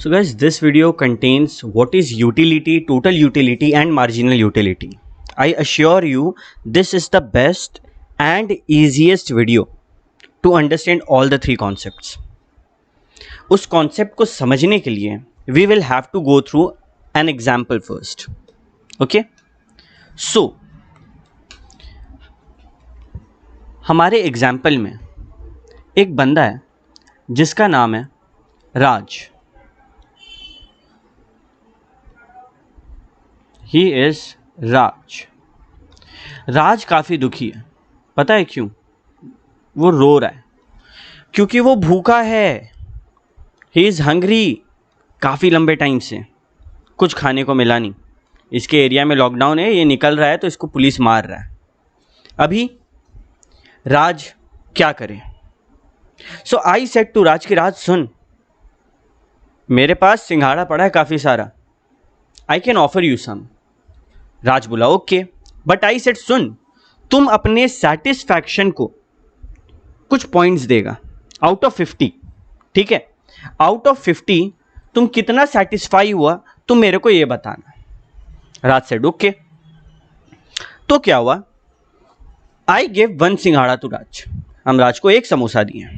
So guys, this video contains what is utility, total utility and marginal utility. I assure you this is the best and easiest video to understand all the three concepts. उस concept को समझने के लिए we will have to go through an example first. Okay? So हमारे example में एक बंदा है जिसका नाम है राज. ही इज राज. राज काफ़ी दुखी है. पता है क्यों? वो रो रहा है क्योंकि वो भूखा है. He is hungry. काफ़ी लंबे टाइम से कुछ खाने को मिला नहीं. इसके एरिया में लॉकडाउन है, ये निकल रहा है तो इसको पुलिस मार रहा है. अभी राज क्या करे? सो आई सेड टू राज कि राज सुन, मेरे पास सिंघाड़ा पड़ा है काफ़ी सारा. I can offer you some. Raj बोला ओके, बट आई सेड सुन, तुम अपने सेटिस्फैक्शन को कुछ पॉइंट्स देगा आउट ऑफ 50. ठीक है, आउट ऑफ 50 तुम कितना सेटिस्फाई हुआ तुम मेरे को ये बताना. राज सेड ओके. तो क्या हुआ? आई गिव 1 सिंघाड़ा टू राज. हम राज को 1 समोसा दिए.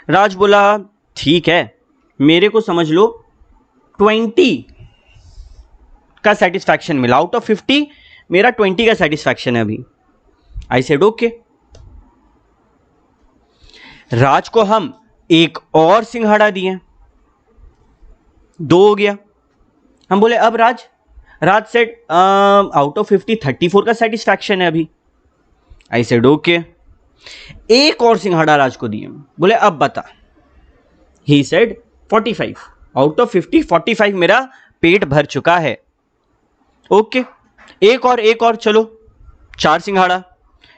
राज बोला ठीक है, मेरे को समझ लो 20 का सेटिस्फैक्शन मिला. आउट ऑफ 50 मेरा 20 का सेटिस्फैक्शन है अभी. I said okay. राज को हम एक और सिंघाड़ा दिए, 2 हो गया. हम बोले अब राज सेड आउट ऑफ 50 34 का सेटिस्फैक्शन है अभी. I said okay. एक और सिंघाड़ा राज को दिए. बोले अब बता. He said 45. आउट ऑफ 50 45 मेरा पेट भर चुका है. ओके, एक और चलो 4 सिंघाड़ा.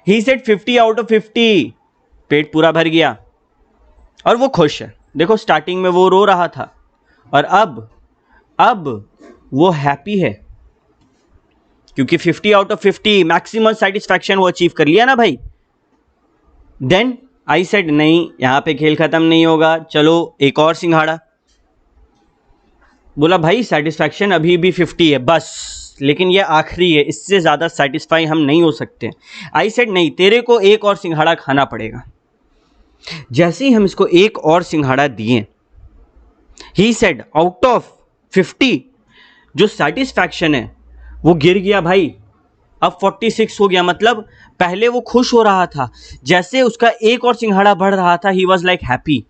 He said 50 out of 50. पेट पूरा भर गया और वो खुश है. देखो स्टार्टिंग में वो रो रहा था और अब वो हैप्पी है क्योंकि 50 आउट ऑफ 50 मैक्सिमम सेटिस्फैक्शन वो अचीव कर लिया ना भाई. देन आई सेड नहीं, यहां पे खेल खत्म नहीं होगा, चलो एक और सिंघाड़ा. बोला भाई सेटिस्फैक्शन अभी भी 50 है बस, लेकिन ये आखिरी है, इससे ज़्यादा सेटिस्फाई हम नहीं हो सकते. आई सेड नहीं, तेरे को एक और सिंघाड़ा खाना पड़ेगा. जैसे ही हम इसको एक और सिंघाड़ा दिए, ही सेड आउट ऑफ 50 जो सेटिस्फैक्शन है वो गिर गया भाई. अब 46 हो गया. मतलब पहले वो खुश हो रहा था, जैसे उसका एक और सिंघाड़ा बढ़ रहा था ही वॉज लाइक हैप्पी.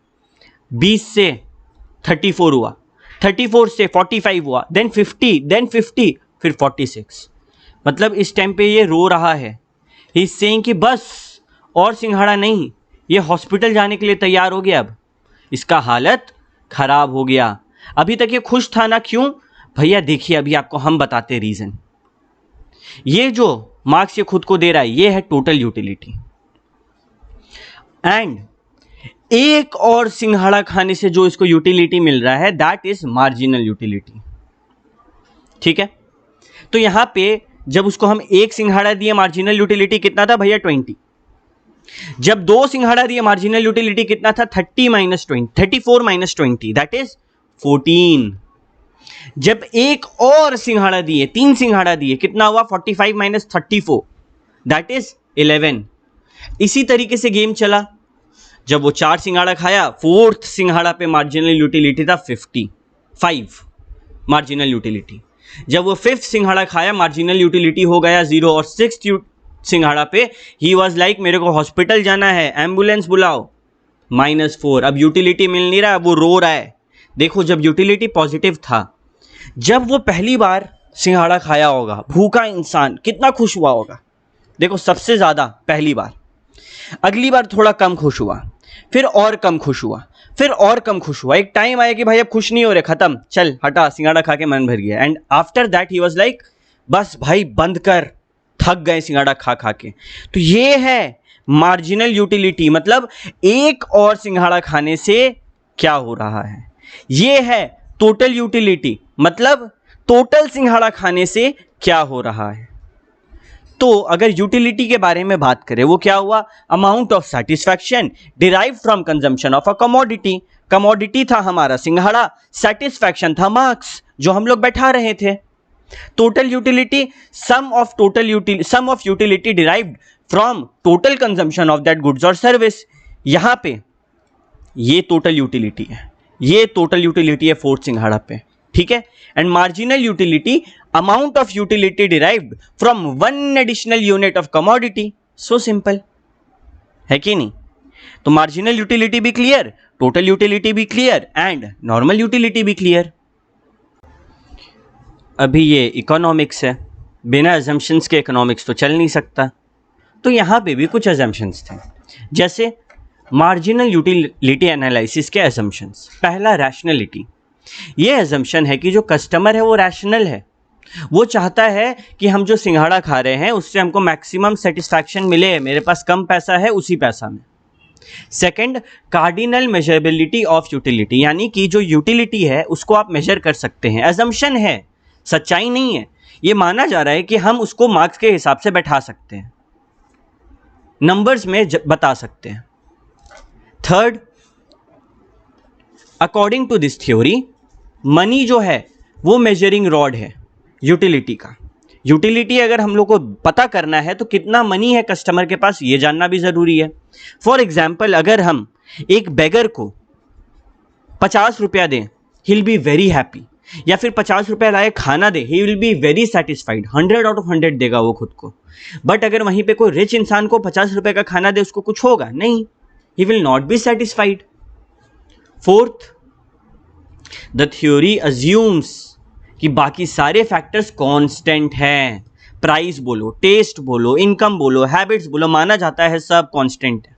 20 से 34 हुआ, 34 से 45 हुआ, देन 50 फिर 46. मतलब इस टाइम पे ये रो रहा है. ही इज सेइंग कि बस और सिंघाड़ा नहीं, ये हॉस्पिटल जाने के लिए तैयार हो गया. अब इसका हालत खराब हो गया. अभी तक ये खुश था ना. क्यों भैया? देखिए अभी आपको हम बताते रीजन. ये जो मार्क्स ये खुद को दे रहा है ये है टोटल यूटिलिटी. एंड एक और सिंघाड़ा खाने से जो इसको यूटिलिटी मिल रहा है दैट इज मार्जिनल यूटिलिटी. ठीक है, तो यहां पे जब उसको हम 1 सिंघाड़ा दिए मार्जिनल यूटिलिटी कितना था भैया? 20. जब 2 सिंघाड़ा दिए मार्जिनल यूटिलिटी कितना था? 34 माइनस 20 दैट इज 14. जब एक और सिंघाड़ा दिए, 3 सिंघाड़ा दिए, कितना हुआ? 45 माइनस 34 दैट इज 11. इसी तरीके से गेम चला. जब वो 4 सिंघाड़ा खाया, 4th सिंघाड़ा पे मार्जिनल यूटिलिटी था 55 मार्जिनल यूटिलिटी. जब वो 5th सिंघाड़ा खाया मार्जिनल यूटिलिटी हो गया 0. और 6th सिंघाड़ा पे ही वॉज लाइक मेरे को हॉस्पिटल जाना है, एम्बुलेंस बुलाओ, -4. अब यूटिलिटी मिल नहीं रहा, वो रो रहा है. देखो जब यूटिलिटी पॉजिटिव था, जब वो पहली बार सिंघाड़ा खाया होगा, भूखा इंसान कितना खुश हुआ होगा. देखो सबसे ज़्यादा पहली बार. अगली बार थोड़ा कम खुश हुआ, फिर और कम खुश हुआ, फिर और कम खुश हुआ. एक टाइम आया कि भाई अब खुश नहीं हो रहे, खत्म, चल हटा, सिंघाड़ा खा के मन भर गया. And after that he was like बस भाई बंद कर, थक गए सिंघाड़ा खा खा के. तो ये है मार्जिनल यूटिलिटी. मतलब एक और सिंघाड़ा खाने से क्या हो रहा है. ये है टोटल यूटिलिटी. मतलब टोटल सिंघाड़ा खाने से क्या हो रहा है. तो अगर यूटिलिटी के बारे में बात करें, वो क्या हुआ? Amount of satisfaction derive from consumption of a commodity. Commodity था हमारा सिंघाड़ा, सेटिस्फैक्शन था मार्क्स जो हम लोग बैठा रहे थे। Total utility sum of utility derived from total consumption of that goods और सर्विस। यहां पे ये टोटल यूटिलिटी है, ये टोटल यूटिलिटी है फोर्थ सिंघाड़ा पे, ठीक है। And marginal utility amount of utility derived from one additional unit of commodity. So simple है कि नहीं? तो मार्जिनल यूटिलिटी भी क्लियर, टोटल यूटिलिटी भी क्लियर एंड नॉर्मल यूटिलिटी भी क्लियर। अभी ये इकोनॉमिक्स है, बिना अजम्पशंस के इकोनॉमिक्स तो चल नहीं सकता। तो यहाँ पे भी कुछ अजम्पशंस थे, जैसे मार्जिनल यूटिलिटी एनालिसिस के अजम्पशंस। पहला, रैशनलिटी। ये अजम्पशन है कि जो कस्टमर है वो रैशनल है, वो चाहता है कि हम जो सिंघाड़ा खा रहे हैं उससे हमको मैक्सिमम सेटिस्फैक्शन मिले, मेरे पास कम पैसा है उसी पैसा में। Second, cardinal measurability of utility, यानी कि जो यूटिलिटी है उसको आप मेजर कर सकते हैं। अजम्पशन है, सच्चाई नहीं है। ये माना जा रहा है कि हम उसको मार्क्स के हिसाब से बैठा सकते हैं, नंबर्स में बता सकते हैं। Third, according to this theory money जो है वो मेजरिंग रॉड है यूटिलिटी का। यूटिलिटी अगर हम लोग को पता करना है तो कितना मनी है कस्टमर के पास ये जानना भी ज़रूरी है। फॉर एग्जाम्पल, अगर हम एक बेगर को 50 रुपया दें, he will be very happy, या फिर 50 रुपया लाए खाना दे, he will be very satisfied, 100 out of 100 देगा वो खुद को। बट अगर वहीं पे कोई रिच इंसान को 50 रुपये का खाना दे, उसको कुछ होगा नहीं, he will not be satisfied. Fourth, the theory assumes कि बाकी सारे फैक्टर्स कांस्टेंट हैं। प्राइस बोलो, टेस्ट बोलो, इनकम बोलो, हैबिट्स बोलो, माना जाता है सब कांस्टेंट है।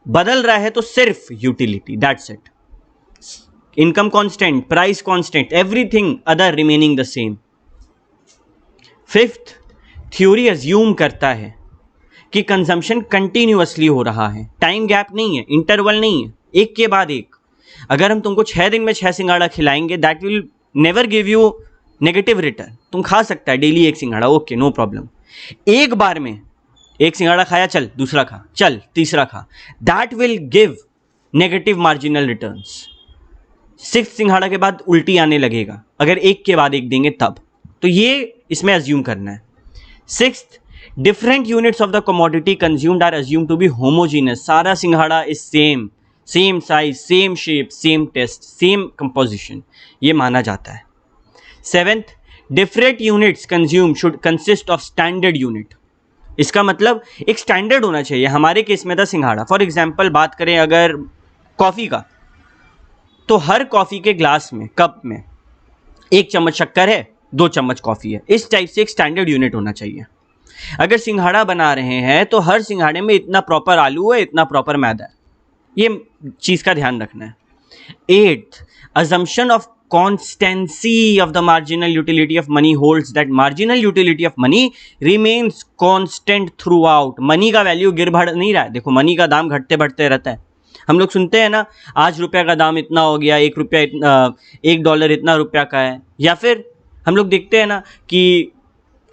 बदल रहा है तो सिर्फ utility, that's it. Income constant, price constant, everything other remaining the same. Fifth, theory assume करता है कि कंजम्पशन कंटिन्यूअसली हो रहा है, टाइम गैप नहीं है, इंटरवल नहीं है, एक के बाद एक। अगर हम तुमको 6 दिन में 6 सिंघाड़ा खिलाएंगे, that will never give you negative return. तुम खा सकता है डेली एक सिंघाड़ा, ओके, नो प्रॉब्लम। एक बार में एक सिंघाड़ा खाया, चल दूसरा खा, चल तीसरा खा, that will give negative marginal returns. 6 सिंघाड़ा के बाद उल्टी आने लगेगा अगर एक के बाद एक देंगे तब। तो ये इसमें अज्यूम करना है। Sixth, different units of the commodity consumed are assume to be homogeneous. सारा सिंघाड़ा is same, same size, same shape, same taste, same composition, ये माना जाता है। Seventh, different units consume should consist of standard unit. इसका मतलब एक standard होना चाहिए। हमारे केस में था सिंघाड़ा। फॉर एग्जाम्पल बात करें अगर कॉफ़ी का, तो हर कॉफ़ी के ग्लास में, कप में 1 चम्मच शक्कर है, 2 चम्मच कॉफ़ी है, इस टाइप से एक स्टैंडर्ड यूनिट होना चाहिए। अगर सिंघाड़ा बना रहे हैं तो हर सिंघाड़े में इतना प्रॉपर आलू है, इतना प्रॉपर मैदा है, ये चीज़ का ध्यान रखना है। 8th, assumption of constancy of the marginal utility of money holds that marginal utility of money remains constant throughout। Money का वैल्यू गिर बढ़ नहीं रहा है। देखो, मनी का दाम घटते बढ़ते रहता है। हम लोग सुनते हैं ना, आज रुपया का दाम इतना हो गया, $1 इतना रुपया का है। या फिर हम लोग देखते हैं ना कि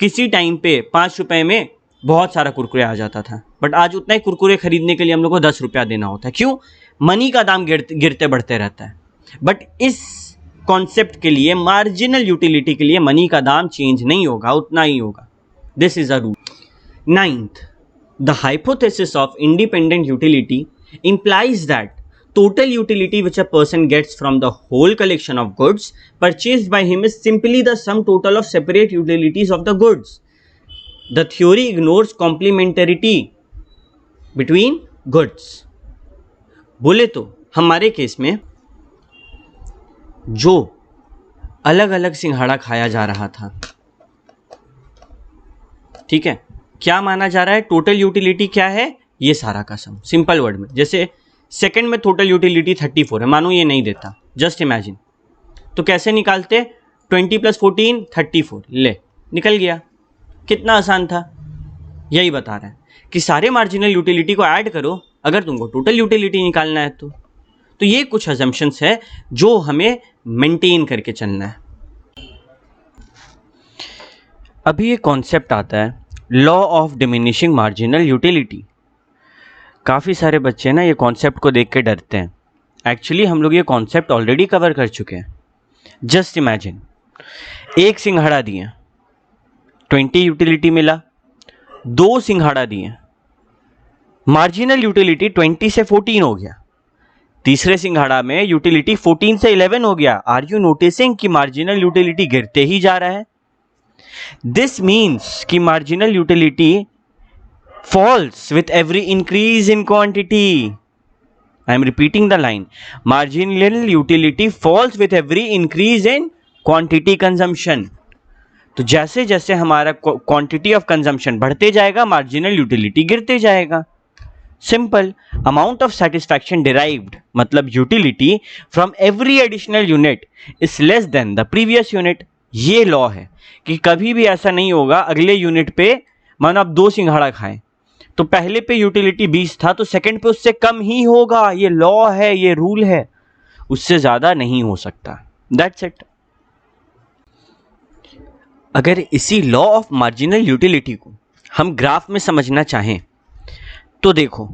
किसी टाइम पे 5 रुपये में बहुत सारा कुरकुरे आ जाता था, बट आज उतना ही कुरकुरे खरीदने के लिए हम लोग को 10 रुपया देना होता है। क्यों? मनी का दाम गिरते बढ़ते रहता है। बट इस कॉन्सेप्ट के लिए, मार्जिनल यूटिलिटी के लिए, मनी का दाम चेंज नहीं होगा, उतना ही होगा। This is a rule. 9th, the hypothesis of independent utility implies that total utility which a person gets from the whole collection of goods purchased by him is simply the sum total of separate utilities of the goods. The theory ignores complementarity between goods. बोले तो हमारे case में जो अलग अलग सिंघाड़ा खाया जा रहा था, ठीक है, क्या माना जा रहा है? टोटल यूटिलिटी क्या है? ये सारा का सम। सिंपल वर्ड में, जैसे सेकंड में टोटल यूटिलिटी 34 है, मानो ये नहीं देता, जस्ट इमेजिन, तो कैसे निकालते? 20 + 14 34, ले निकल गया। कितना आसान था। यही बता रहा है कि सारे मार्जिनल यूटिलिटी को ऐड करो अगर तुमको टोटल यूटिलिटी निकालना है तो ये कुछ अजम्पशंस है जो हमें मेंटेन करके चलना है। अभी ये कॉन्सेप्ट आता है law of diminishing marginal utility. काफ़ी सारे बच्चे ना ये कॉन्सेप्ट को देख के डरते हैं। एक्चुअली हम लोग ये कॉन्सेप्ट ऑलरेडी कवर कर चुके हैं। जस्ट इमेजिन, एक सिंघाड़ा दिए 20 यूटिलिटी मिला, 2 सिंघाड़ा दिए, मार्जिनल यूटिलिटी 20 से 14 हो गया, तीसरे सिंघाड़ा में यूटिलिटी 14 से 11 हो गया। आर यू नोटिसिंग कि मार्जिनल यूटिलिटी गिरते ही जा रहा है? दिस मीन्स कि marginal utility falls with every increase in quantity. I am repeating the line, marginal utility falls with every increase in quantity consumption. तो जैसे जैसे हमारा क्वांटिटी ऑफ कंजम्पशन बढ़ते जाएगा, मार्जिनल यूटिलिटी गिरते जाएगा। Simple, amount of satisfaction derived मतलब utility from every additional unit is less than the previous unit. ये लॉ है कि कभी भी ऐसा नहीं होगा अगले यूनिट पे, मानो आप 2 सिंघाड़ा खाएं तो पहले पे यूटिलिटी 20 था तो सेकंड पे उससे कम ही होगा। ये लॉ है, ये रूल है, उससे ज्यादा नहीं हो सकता। That's it. अगर इसी लॉ ऑफ मार्जिनल यूटिलिटी को हम ग्राफ में समझना चाहें तो देखो,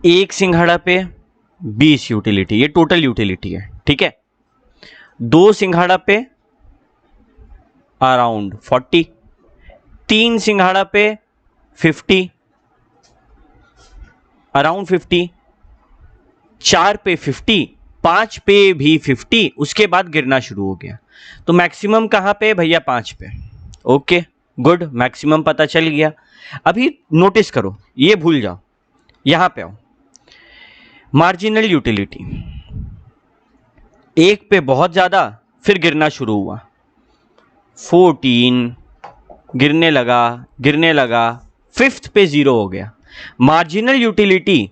एक सिंघाड़ा पे 20 यूटिलिटी, ये टोटल यूटिलिटी है, ठीक है। 2 सिंघाड़ा पे अराउंड 40, 3 सिंघाड़ा पे 50, अराउंड 50, 4 पे 50, 5 पे भी 50, उसके बाद गिरना शुरू हो गया। तो मैक्सिमम कहां पे भैया? 5 पे। ओके गुड, मैक्सिमम पता चल गया। अभी नोटिस करो, ये भूल जाओ, यहां पे आओ। मार्जिनल यूटिलिटी 1 पे बहुत ज्यादा, फिर गिरना शुरू हुआ, 14 गिरने लगा, 5th पे 0 हो गया। मार्जिनल यूटिलिटी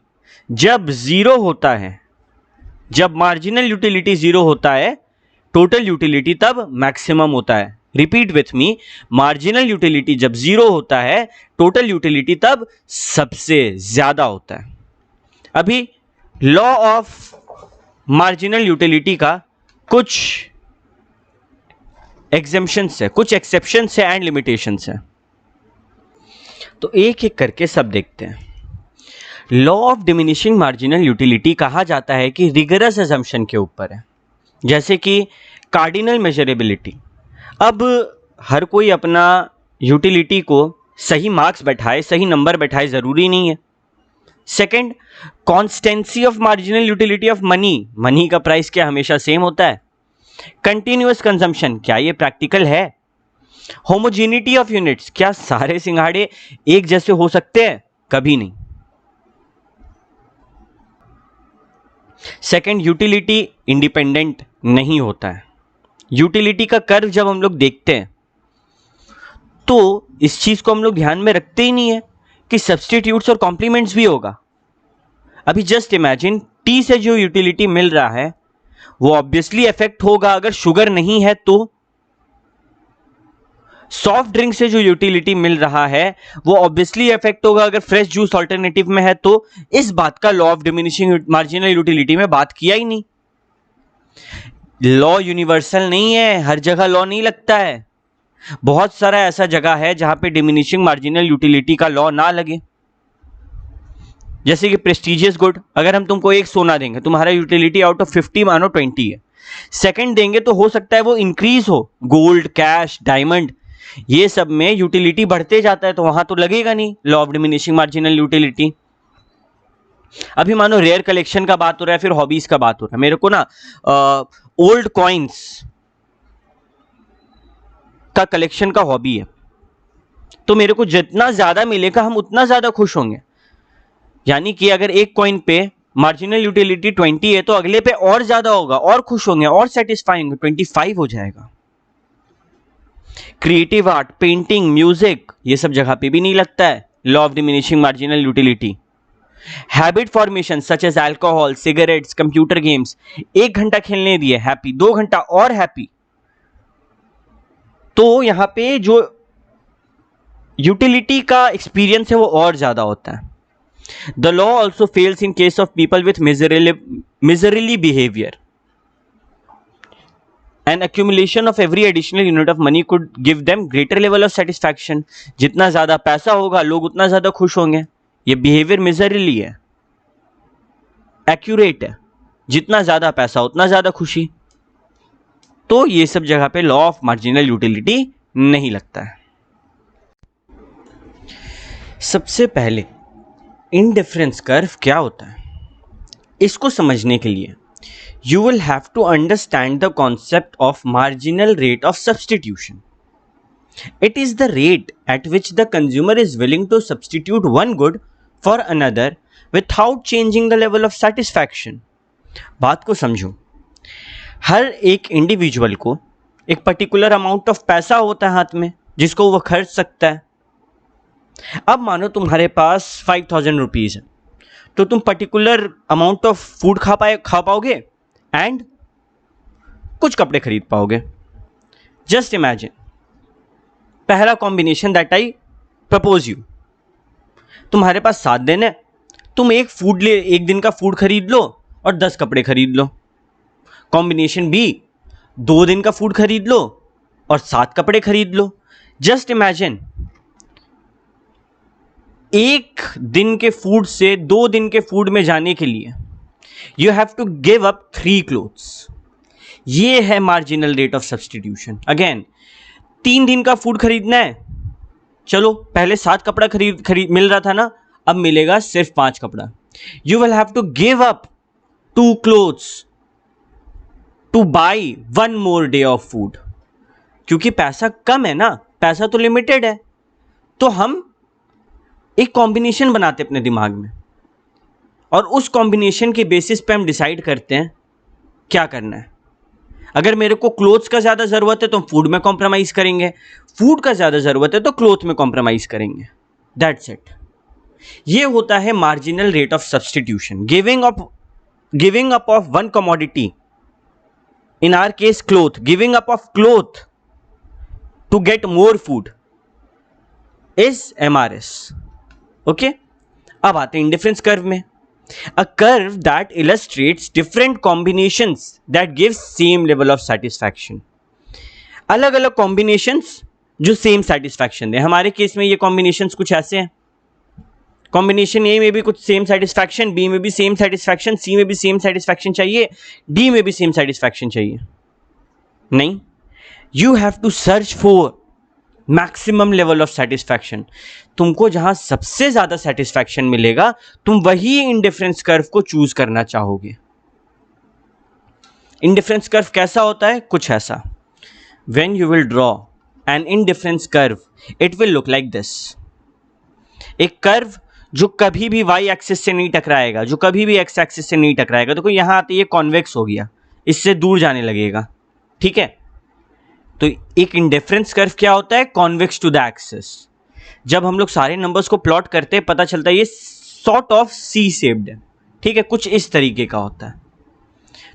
जब 0 होता है, जब मार्जिनल यूटिलिटी 0 होता है, टोटल यूटिलिटी तब मैक्सिमम होता है। Repeat with me, marginal utility जब 0 होता है, टोटल यूटिलिटी तब सबसे ज्यादा होता है। अभी लॉ ऑफ मार्जिनल यूटिलिटी का कुछ एग्जेम्पशंस है, कुछ एक्सेप्शंस है एंड लिमिटेशंस है, तो एक एक करके सब देखते हैं। Law of diminishing marginal utility कहा जाता है कि रिगरस असम्पशन के ऊपर है, जैसे कि कार्डिनल मेजरेबिलिटी। अब हर कोई अपना यूटिलिटी को सही मार्क्स बैठाए, सही नंबर बैठाए, जरूरी नहीं है। Second, constituency of marginal utility of money, money का प्राइस क्या हमेशा सेम होता है? कंटिन्यूअस कंजम्पशन, क्या ये प्रैक्टिकल है? होमोजेनिटी ऑफ यूनिट्स, क्या सारे सिंघाड़े एक जैसे हो सकते हैं? कभी नहीं। सेकंड, यूटिलिटी इंडिपेंडेंट नहीं होता है। यूटिलिटी का कर्व जब हम लोग देखते हैं तो इस चीज को हम लोग ध्यान में रखते ही नहीं है कि सब्स्टिट्यूट्स और कॉम्प्लीमेंट्स भी होगा। अभी जस्ट इमेजिन, टी से जो यूटिलिटी मिल रहा है वो ऑब्वियसली इफेक्ट होगा अगर शुगर नहीं है तो। सॉफ्ट ड्रिंक से जो यूटिलिटी मिल रहा है वो ऑब्वियसली इफेक्ट होगा अगर फ्रेश जूस ऑल्टरनेटिव में है तो। इस बात का law of diminishing marginal utility में बात किया ही नहीं। लॉ यूनिवर्सल नहीं है, हर जगह लॉ नहीं लगता है। बहुत सारा ऐसा जगह है जहां पे डिमिनिशिंग मार्जिनल यूटिलिटी का लॉ ना लगे। जैसे कि प्रेस्टिजियस गुड, अगर हम तुमको एक सोना देंगे, तुम्हारा यूटिलिटी आउट ऑफ 50 मानो 20 है। सेकंड देंगे तो हो सकता है वो इंक्रीज हो, गोल्ड, कैश, डायमंड, ये सब में यूटिलिटी बढ़ते जाता है तो वहां तो लगेगा नहीं law of diminishing marginal utility. अभी मानो रेयर कलेक्शन का बात हो रहा है, फिर हॉबीज का बात हो रहा है। मेरे को ना ओल्ड कॉइन्स का कलेक्शन का हॉबी है, तो मेरे को जितना ज्यादा मिलेगा हम उतना ज्यादा खुश होंगे। यानी कि अगर एक कॉइन पे मार्जिनल यूटिलिटी 20 है तो अगले पे और ज्यादा होगा, और खुश होंगे, और सेटिस्फाई होंगे, 25 हो जाएगा। क्रिएटिव आर्ट, पेंटिंग, म्यूजिक, ये सब जगह पे भी नहीं लगता है law of diminishing marginal utility. Habit formation such as alcohol, cigarettes, computer games, 1 घंटा खेलने दिए हैप्पी, 2 घंटा और हैप्पी, तो यहां पे जो यूटिलिटी का एक्सपीरियंस है वो और ज्यादा होता है। The law also fails in case of people with miserly behavior. And accumulation of every additional unit of money could give them greater level of satisfaction. जितना ज्यादा पैसा होगा लोग उतना ज्यादा खुश होंगे. ये बिहेवियर मेजरली है, एक्यूरेट है. जितना ज्यादा पैसा उतना ज्यादा खुशी. तो ये सब जगह पे लॉ ऑफ मार्जिनल यूटिलिटी नहीं लगता है. सबसे पहले इंडिफरेंस कर्व क्या होता है, इसको समझने के लिए you will have to understand the concept of marginal rate of substitution. It is the rate at which the consumer is willing to substitute one good for another without changing the level of satisfaction. बात को समझो. हर एक individual को एक particular amount of पैसा होता है हाथ में जिसको वो खर्च सकता है. अब मानो तुम्हारे पास 5000 रुपीज़ है, तो तुम पर्टिकुलर अमाउंट ऑफ फूड खा पाओगे एंड कुछ कपड़े खरीद पाओगे. जस्ट इमेजिन पहला combination that I propose you. तुम्हारे पास 7 दिन है, तुम एक दिन का फूड खरीद लो और 10 कपड़े खरीद लो. कॉम्बिनेशन बी, 2 दिन का फूड खरीद लो और 7 कपड़े खरीद लो. जस्ट इमेजिन एक दिन के फूड से 2 दिन के फूड में जाने के लिए you have to give up 3 clothes. ये है marginal rate of substitution. Again 3 दिन का फूड खरीदना है, चलो पहले 7 कपड़ा खरीद मिल रहा था ना, अब मिलेगा सिर्फ 5 कपड़ा. You will have to give up 2 clothes to buy 1 more day of food. क्योंकि पैसा कम है ना, पैसा तो लिमिटेड है, तो हम एक कॉम्बिनेशन बनाते अपने दिमाग में और उस कॉम्बिनेशन के बेसिस पे हम डिसाइड करते हैं क्या करना है. अगर मेरे को क्लोथ्स का ज़्यादा ज़रूरत है तो हम फूड में कॉम्प्रोमाइज़ करेंगे, फूड का ज़्यादा ज़रूरत है तो क्लोथ में कॉम्प्रोमाइज़ करेंगे. That's it. ये होता है marginal rate of substitution. Giving up of one commodity, in our case cloth, giving up of cloth to get more food is MRS. Okay, अब आते हैं इंडिफरेंस कर्व में. A curve that illustrates different combinations that gives same level of satisfaction. अलग अलग combinations जो same satisfaction दे. हमारे case में ये combinations कुछ ऐसे हैं. Combination A में भी कुछ same satisfaction, B में भी same satisfaction, C में भी same satisfaction चाहिए, D में भी same satisfaction चाहिए. नहीं, you have to search for maximum level of satisfaction. तुमको जहां सबसे ज्यादा सेटिस्फैक्शन मिलेगा तुम वही इंडिफरेंस कर्व को चूज करना चाहोगे. इंडिफरेंस कर्व कैसा होता है? कुछ ऐसा. When you will draw an indifference curve it will look like this. एक कर्व जो कभी भी वाई एक्सिस से नहीं टकराएगा, जो कभी भी एक्स एक्सिस से नहीं टकराएगा. देखो यहां आते ये कॉन्वेक्स हो गया, इससे दूर जाने लगेगा. ठीक है, तो एक इंडिफरेंस कर्व क्या होता है? Convex to the axis. जब हम लोग सारे नंबर्स को प्लॉट करते हैं पता चलता है ये सॉर्ट ऑफ सी शेप्ड है. ठीक है, कुछ इस तरीके का होता है.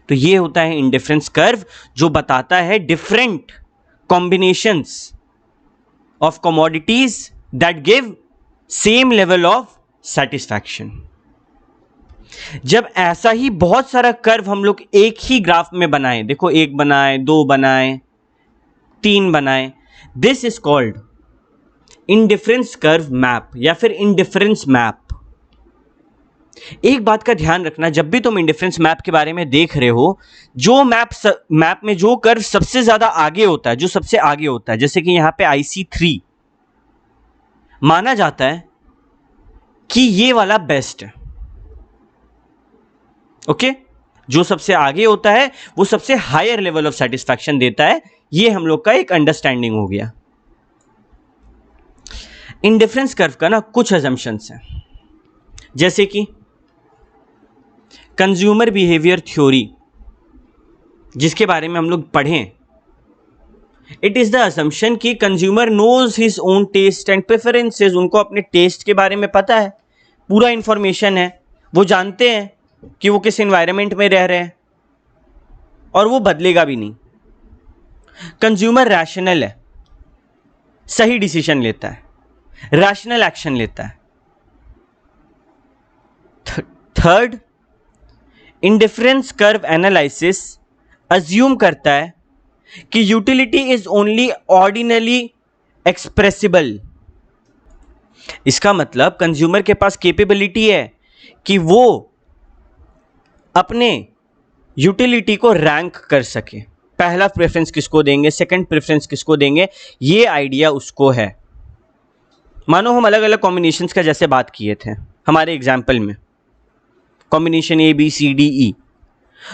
तो ये होता है इंडिफरेंस कर्व जो बताता है different combinations of commodities that give same level of satisfaction. जब ऐसा ही बहुत सारा कर्व हम लोग एक ही ग्राफ में बनाएं, देखो 1 बनाए, 2 बनाए, 3 बनाए, this is called indifference curve map या फिर इंडिफरेंस मैप. एक बात का ध्यान रखना, जब भी तुम इंडिफरेंस मैप के बारे में देख रहे हो, जो मैप में जो कर्व सबसे ज्यादा आगे होता है, जो सबसे आगे होता है, जैसे कि यहां पे IC3 माना जाता है कि ये वाला बेस्ट है. ओके, जो सबसे आगे होता है वो सबसे हायर लेवल ऑफ सेटिस्फैक्शन देता है. ये हम लोग का एक अंडरस्टैंडिंग हो गया. इंडिफरेंस कर्व का ना कुछ अजम्पशंस हैं, जैसे कि कंज्यूमर बिहेवियर थ्योरी जिसके बारे में हम लोग पढ़ें. इट इज द असम्पशन कि consumer knows his own taste and preferences. उनको अपने टेस्ट के बारे में पता है, पूरा इंफॉर्मेशन है, वो जानते हैं कि वो किस एनवायरनमेंट में रह रहे हैं और वो बदलेगा भी नहीं. कंज्यूमर रैशनल है, सही डिसीजन लेता है, रैशनल एक्शन लेता है. Third, indifference curve analysis assume करता है कि utility is only ordinarily expressible. इसका मतलब कंज्यूमर के पास कैपेबिलिटी है कि वो अपने यूटिलिटी को रैंक कर सके, पहला प्रेफरेंस किसको देंगे, सेकंड प्रेफरेंस किसको देंगे, ये आइडिया उसको है। मानो हम अलग अलग कॉम्बिनेशंस का जैसे बात किए थे हमारे एग्जाम्पल में, combination A B C D E,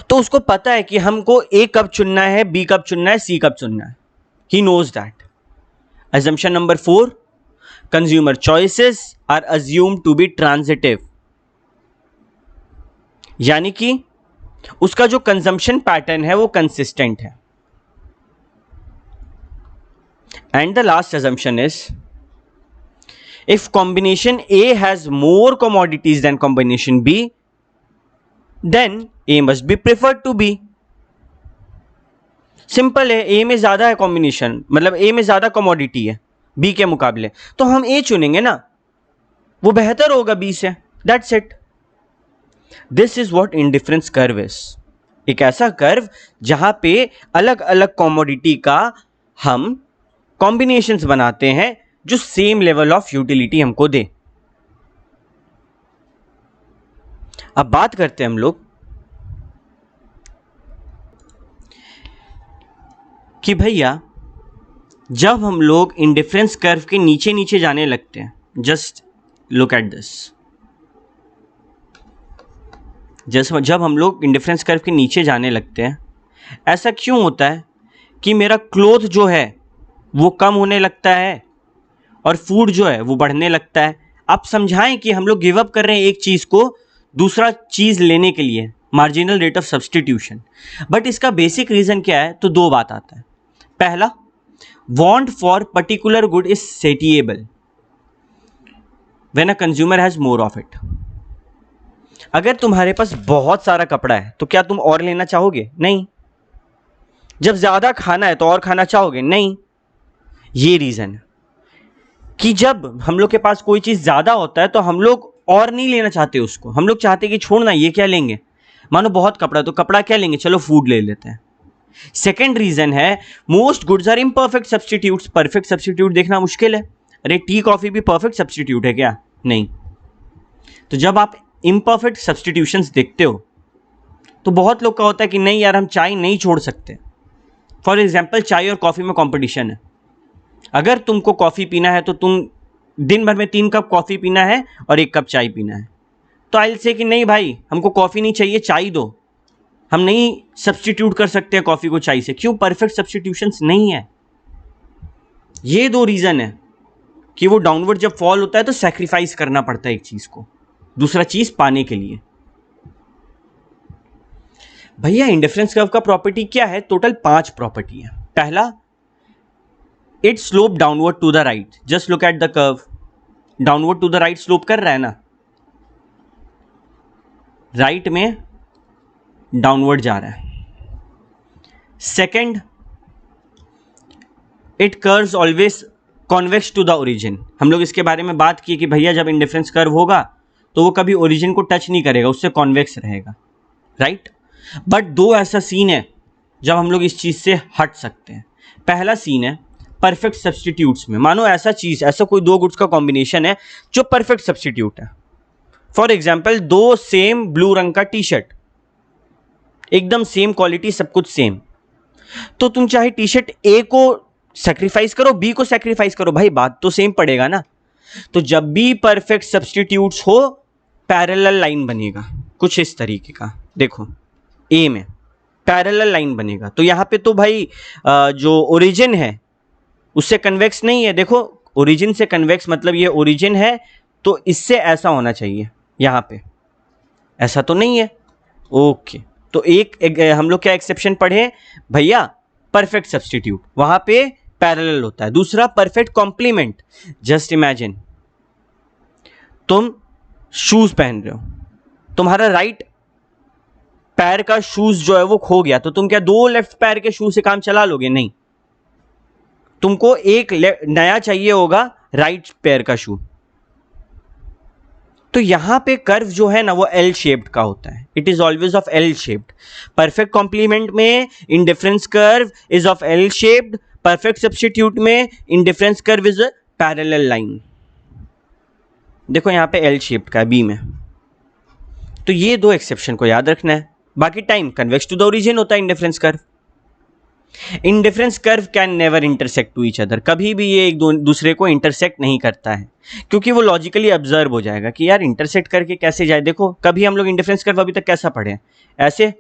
तो उसको पता है कि हमको ए कब चुनना है, बी कब चुनना है, सी कब चुनना है। He knows that. assumption number 4, consumer choices are assumed to be transitive, यानी कि उसका जो कंजम्पशन पैटर्न है वो कंसिस्टेंट है। And the last assumption is if combination A has more commodities than combination B, then A must be preferred to B. Simple है, A में ज्यादा है कॉम्बिनेशन, मतलब A में ज्यादा कमोडिटी है B के मुकाबले, तो हम A चुनेंगे ना, वो बेहतर होगा B से। That's it. This is what indifference curve is. एक ऐसा कर्व जहां पे अलग अलग कमोडिटी का हम कॉम्बिनेशंस बनाते हैं जो सेम लेवल ऑफ यूटिलिटी हमको दे। अब बात करते हैं हम लोग कि भैया जब हम लोग इंडिफरेंस कर्व के नीचे नीचे जाने लगते हैं, जस्ट लुक एट दिस, जब हम लोग इंडिफरेंस कर्व के नीचे जाने लगते हैं, ऐसा क्यों होता है कि मेरा क्लोथ जो है वो कम होने लगता है और फूड जो है वो बढ़ने लगता है। आप समझाएं कि हम लोग गिव अप कर रहे हैं एक चीज़ को दूसरा चीज़ लेने के लिए, marginal rate of substitution. But इसका बेसिक रीज़न क्या है, तो दो बात आता है। पहला, want for particular good is satiable when a consumer has more of it. अगर तुम्हारे पास बहुत सारा कपड़ा है तो क्या तुम और लेना चाहोगे? नहीं। जब ज़्यादा खाना है तो और खाना चाहोगे? नहीं। ये रीज़न है कि जब हम लोग के पास कोई चीज़ ज़्यादा होता है तो हम लोग और नहीं लेना चाहते उसको, हम लोग चाहते कि छोड़ना, ये क्या लेंगे। मानो बहुत कपड़ा है तो कपड़ा क्या लेंगे, चलो फूड ले लेते हैं। सेकेंड रीज़न है, most goods are imperfect substitutes. Perfect substitute देखना मुश्किल है। अरे टी कॉफ़ी भी परफेक्ट सब्सटीट्यूट है क्या? नहीं। तो जब आप इम्परफेक्ट सब्सटीट्यूशंस देखते हो तो बहुत लोग का होता है कि नहीं यार हम चाय नहीं छोड़ सकते। फॉर एग्जाम्पल, चाय और कॉफ़ी में कॉम्पिटिशन है। अगर तुमको कॉफ़ी पीना है तो तुम दिन भर में 3 कप कॉफ़ी पीना है और 1 कप चाय पीना है, तो आई विल से कि नहीं भाई हमको कॉफ़ी नहीं चाहिए, चाय दो। हम नहीं सब्सटीट्यूट कर सकते हैं कॉफ़ी को चाय से। क्यों? परफेक्ट सब्सटीट्यूशंस नहीं है। ये दो रीज़न है कि वो डाउनवर्ड जब फॉल होता है तो सैक्रिफाइस करना पड़ता है एक चीज़ को दूसरा चीज़ पाने के लिए। भैया इंडिफरेंस कर्व का प्रॉपर्टी क्या है? टोटल 5 प्रॉपर्टी है। पहला, it slope downward to the right. Just look at the curve, downward to the right slope कर रहा है ना, राइट में डाउनवर्ड जा रहा है। Second, it curves always convex to the origin. हम लोग इसके बारे में बात की कि भैया जब इंडिफरेंस कर्व होगा तो वो कभी ओरिजिन को टच नहीं करेगा, उससे कॉन्वेक्स रहेगा, राइट। बट दो ऐसा सीन है जब हम लोग इस चीज़ से हट सकते हैं। पहला सीन है परफेक्ट सब्सटीट्यूट्स में। मानो ऐसा चीज़, ऐसा कोई दो गुड्स का कॉम्बिनेशन है जो परफेक्ट सब्सटीट्यूट है। फॉर एग्जाम्पल, दो सेम ब्लू रंग का टी शर्ट, एकदम सेम क्वालिटी, सब कुछ सेम, तो तुम चाहे टी शर्ट ए को सेक्रीफाइस करो, बी को सेक्रीफाइस करो, भाई बात तो सेम पड़ेगा ना। तो जब भी परफेक्ट सब्सटीट्यूट्स हो पैरेलल लाइन बनेगा कुछ इस तरीके का। देखो ए में पैरेलल लाइन बनेगा, तो यहाँ पे तो भाई जो ओरिजिन है उससे कन्वेक्स नहीं है। देखो ओरिजिन से कन्वेक्स मतलब ये ओरिजिन है तो इससे ऐसा होना चाहिए, यहाँ पे ऐसा तो नहीं है। ओके, तो एक हम लोग क्या एक्सेप्शन पढ़े भैया, परफेक्ट सब्सटीट्यूट, वहाँ पे पैरेलल होता है। दूसरा परफेक्ट कॉम्प्लीमेंट। जस्ट इमेजिन तुम शूज पहन रहे हो, तुम्हारा राइट पैर का शूज जो है वो खो गया, तो तुम क्या दो लेफ्ट पैर के शूज से काम चला लोगे? नहीं, तुमको एक नया चाहिए होगा राइट पैर का शू। तो यहां पे कर्व जो है ना वो एल शेप्ड का होता है, it is always of L shaped. Perfect complement में indifference curve is of L shaped, perfect substitute में indifference curve is a parallel line. देखो यहां पे एल शेप्ड का है बी में, तो ये दो एक्सेप्शन को याद रखना है। बाकी time convex to the origin होता है indifference curve. Indifference curve can never intersect to each other, कभी भी ये एक दूसरे को इंटरसेक्ट नहीं करता है, क्योंकि वो लॉजिकली ऑब्जर्व हो जाएगा कि यार इंटरसेक्ट करके कैसे जाए। देखो कभी हम लोग इंडिफरेंस कर्व अभी तक कैसा पढ़े हैं, ऐसे,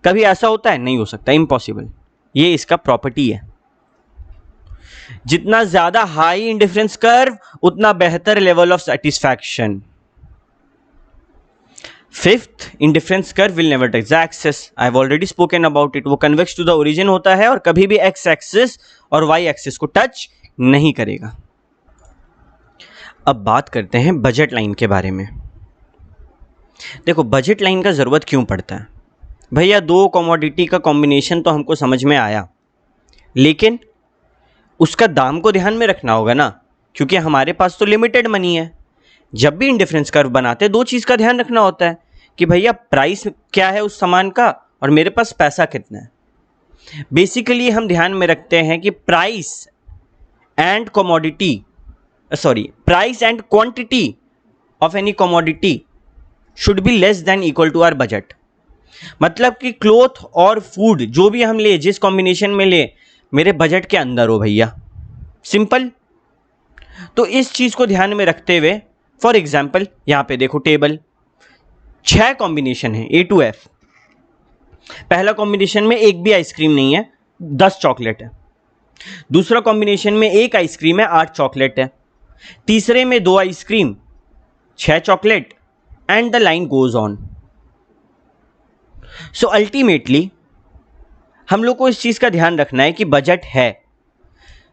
कभी ऐसा होता है, नहीं हो सकता, इम्पॉसिबल। ये इसका प्रॉपर्टी है। जितना ज्यादा हाई इंडिफरेंस कर्व उतना बेहतर level of satisfaction. Fifth, indifference curve will never touch the axis, I have already spoken about it. वो कन्वेक्स टू द ओरिजिन होता है और कभी भी एक्स एक्सिस और वाई एक्सिस को टच नहीं करेगा। अब बात करते हैं बजट लाइन के बारे में। देखो बजट लाइन का जरूरत क्यों पड़ता है भैया, दो कमोडिटी का कॉम्बिनेशन तो हमको समझ में आया, लेकिन उसका दाम को ध्यान में रखना होगा ना, क्योंकि हमारे पास तो लिमिटेड मनी है। जब भी इंडिफरेंस कर्व बनाते हैं दो चीज़ का ध्यान रखना होता है कि भैया प्राइस क्या है उस सामान का और मेरे पास पैसा कितना है। बेसिकली हम ध्यान में रखते हैं कि price and quantity of any commodity should be less than equal to our budget. मतलब कि क्लोथ और फूड जो भी हम ले, जिस कॉम्बिनेशन में ले, मेरे बजट के अंदर हो भैया, सिंपल। तो इस चीज को ध्यान में रखते हुए फॉर एग्जाम्पल यहां पे देखो टेबल, 6 कॉम्बिनेशन है A to F। पहला कॉम्बिनेशन में एक भी आइसक्रीम नहीं है, 10 चॉकलेट है। दूसरा कॉम्बिनेशन में एक आइसक्रीम है, 8 चॉकलेट है। तीसरे में 2 ice cream, 6 chocolate, and the line goes on. So ultimately हम लोग को इस चीज का ध्यान रखना है कि बजट है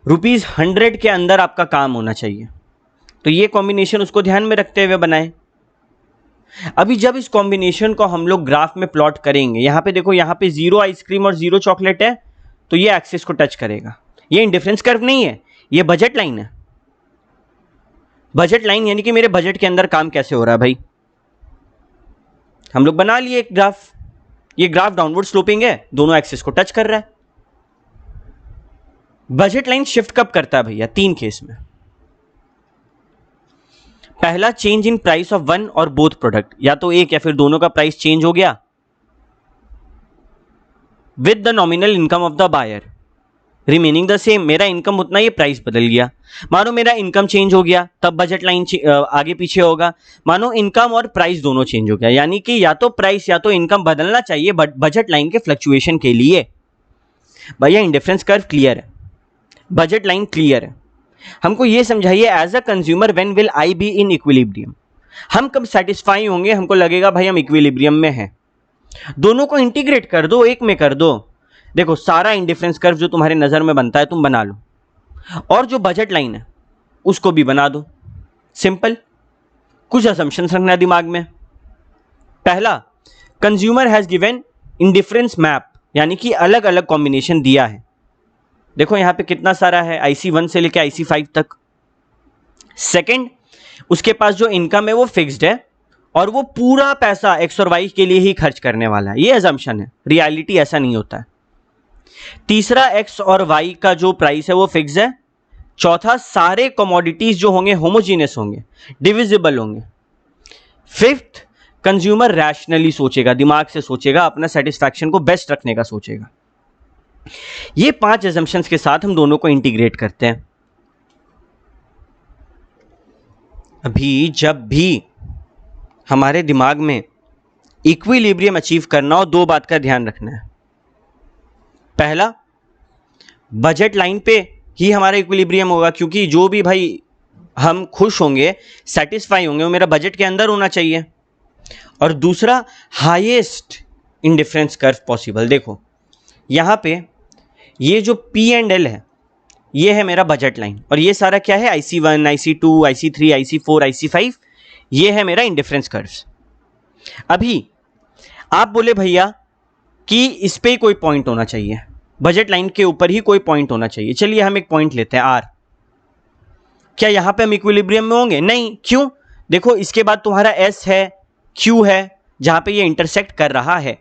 ₹100 के अंदर आपका काम होना चाहिए। तो ये कॉम्बिनेशन उसको ध्यान में रखते हुए बनाएं। अभी जब इस कॉम्बिनेशन को हम लोग ग्राफ में प्लॉट करेंगे, यहां पे देखो, यहां पे 0 आइसक्रीम और 0 चॉकलेट है, तो ये एक्सिस को टच करेगा। ये इंडिफरेंस कर्व नहीं है, ये बजट लाइन है। बजट लाइन यानी कि मेरे बजट के अंदर काम कैसे हो रहा है भाई। हम लोग बना लिए एक ग्राफ, ये ग्राफ डाउनवर्ड स्लोपिंग है, दोनों एक्सिस को टच कर रहा है। बजट लाइन शिफ्ट कब करता है भैया, 3 केस में। पहला, change in price of one और बोथ प्रोडक्ट, या तो एक या फिर दोनों का प्राइस चेंज हो गया with the nominal income of the buyer remaining the same. मेरा इनकम उतना ही, प्राइस बदल गया। मानो मेरा इनकम चेंज हो गया, तब बजट लाइन आगे पीछे होगा। मानो इनकम और प्राइस दोनों चेंज हो गया, यानी कि या तो प्राइस या तो इनकम बदलना चाहिए बजट लाइन के फ्लक्चुएशन के लिए। भैया इंडिफरेंस कर्व क्लियर है, बजट लाइन क्लियर है। हमको ये समझाइए, as a consumer when will I be in equilibrium, हम कब सेटिस्फाई होंगे, हमको लगेगा भाई हम इक्विलिब्रियम में हैं। दोनों को इंटीग्रेट कर दो, एक में कर दो। देखो सारा इंडिफरेंस कर्व जो तुम्हारे नजर में बनता है तुम बना लो, और जो बजट लाइन है उसको भी बना दो। सिंपल, कुछ असम्पशंस रखना दिमाग में। पहला, consumer has given indifference map, यानी कि अलग अलग कॉम्बिनेशन दिया है। देखो यहां पे कितना सारा है, IC1 से लेकर IC5 तक। सेकंड, उसके पास जो इनकम है वो फिक्स्ड है और वो पूरा पैसा X और Y के लिए ही खर्च करने वाला है। ये अजम्पशन है, रियलिटी ऐसा नहीं होता है। तीसरा, X और Y का जो प्राइस है वो फिक्स है। चौथा, सारे कमोडिटीज जो होंगे होमोजीनियस होंगे, डिविजिबल होंगे। फिफ्थ, कंज्यूमर रैशनली सोचेगा, दिमाग से सोचेगा, अपना सेटिस्फैक्शन को बेस्ट रखने का सोचेगा। ये 5 assumptions के साथ हम दोनों को इंटीग्रेट करते हैं। अभी जब भी हमारे दिमाग में इक्विलिब्रियम अचीव करना हो, 2 बात का ध्यान रखना है। पहला, बजट लाइन पे ही हमारा इक्विलिब्रियम होगा, क्योंकि जो भी भाई हम खुश होंगे, सेटिस्फाई होंगे, वो मेरा बजट के अंदर होना चाहिए। और दूसरा, हाईएस्ट इंडिफरेंस कर्व पॉसिबल। देखो यहां पे ये जो P&L है ये है मेरा बजट लाइन, और ये सारा क्या है, IC1, IC2, IC3, IC4, IC5, ये है मेरा इंडिफरेंस कर्व्स। अभी आप बोले भैया कि इस पे ही कोई पॉइंट होना चाहिए, बजट लाइन के ऊपर ही कोई पॉइंट होना चाहिए। चलिए हम एक पॉइंट लेते हैं R। क्या यहां पे हम इक्विलिब्रियम में होंगे? नहीं। क्यों? देखो इसके बाद तुम्हारा एस है, क्यू है, जहां पे ये इंटरसेक्ट कर रहा है।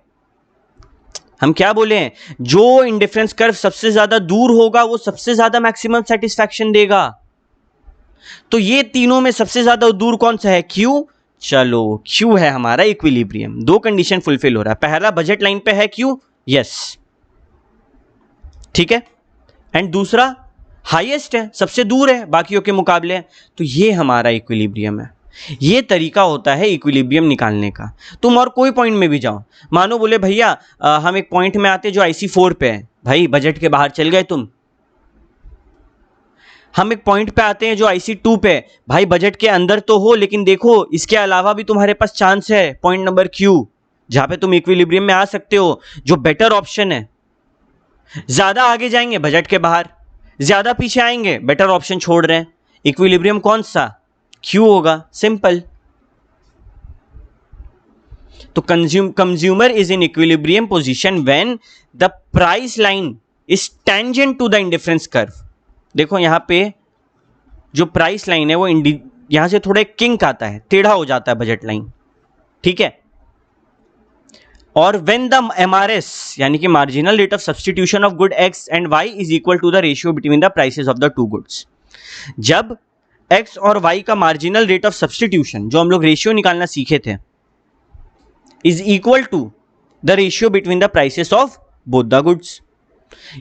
हम क्या बोले हैं, जो इंडिफरेंस कर्व सबसे ज्यादा दूर होगा वो सबसे ज्यादा मैक्सिमम सेटिस्फैक्शन देगा। तो ये तीनों में सबसे ज्यादा दूर कौन सा है, क्यू। चलो क्यू है हमारा इक्विलिब्रियम। दो कंडीशन फुलफिल हो रहा है, पहला बजट लाइन पे है क्यू, यस, ठीक है, एंड दूसरा हाईएस्ट है, सबसे दूर है बाकियों के मुकाबले, तो ये हमारा इक्विलिब्रियम है। ये तरीका होता है इक्विलिब्रियम निकालने का। तुम और कोई पॉइंट में भी जाओ, मानो बोले भैया हम एक पॉइंट में आते जो IC4 पे है, भाई बजट के बाहर चल गए तुम। हम एक पॉइंट पे आते हैं जो IC2 पे, भाई बजट के अंदर तो हो लेकिन देखो इसके अलावा भी तुम्हारे पास चांस है, पॉइंट नंबर Q, जहां पे तुम इक्विलिब्रियम में आ सकते हो, जो बेटर ऑप्शन है। ज्यादा आगे जाएंगे बजट के बाहर, ज्यादा पीछे आएंगे बेटर ऑप्शन छोड़ रहे हैं। इक्विलिब्रियम कौन सा, क्यू होगा, सिंपल। तो consumer is in equilibrium position when the price line is tangent to the indifference curve. देखो यहां पे जो प्राइस लाइन है वो यहां से थोड़ा किंक आता है, टेढ़ा हो जाता है बजट लाइन, ठीक है। और व्हेन द MRS यानी कि marginal rate of substitution of good X and Y is equal to the ratio between the prices of the two goods. जब X और Y का मार्जिनल रेट ऑफ सब्सटीट्यूशन, जो हम लोग रेशियो निकालना सीखे थे, is equal to the ratio between the prices of both the goods.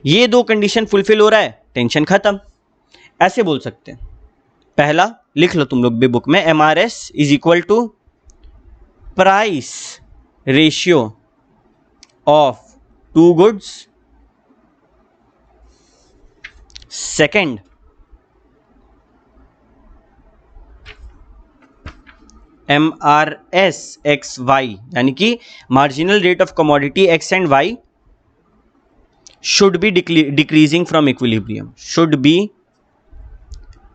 ये दो कंडीशन फुलफिल हो रहा है, टेंशन खत्म। ऐसे बोल सकते हैं, पहला लिख लो तुम लोग भी बुक में, MRS is equal to price ratio of two goods. Second, MRS XY यानी कि marginal rate of commodity X and Y should be decreasing from equilibrium, should be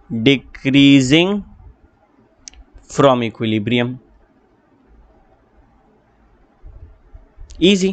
decreasing from equilibrium. Easy.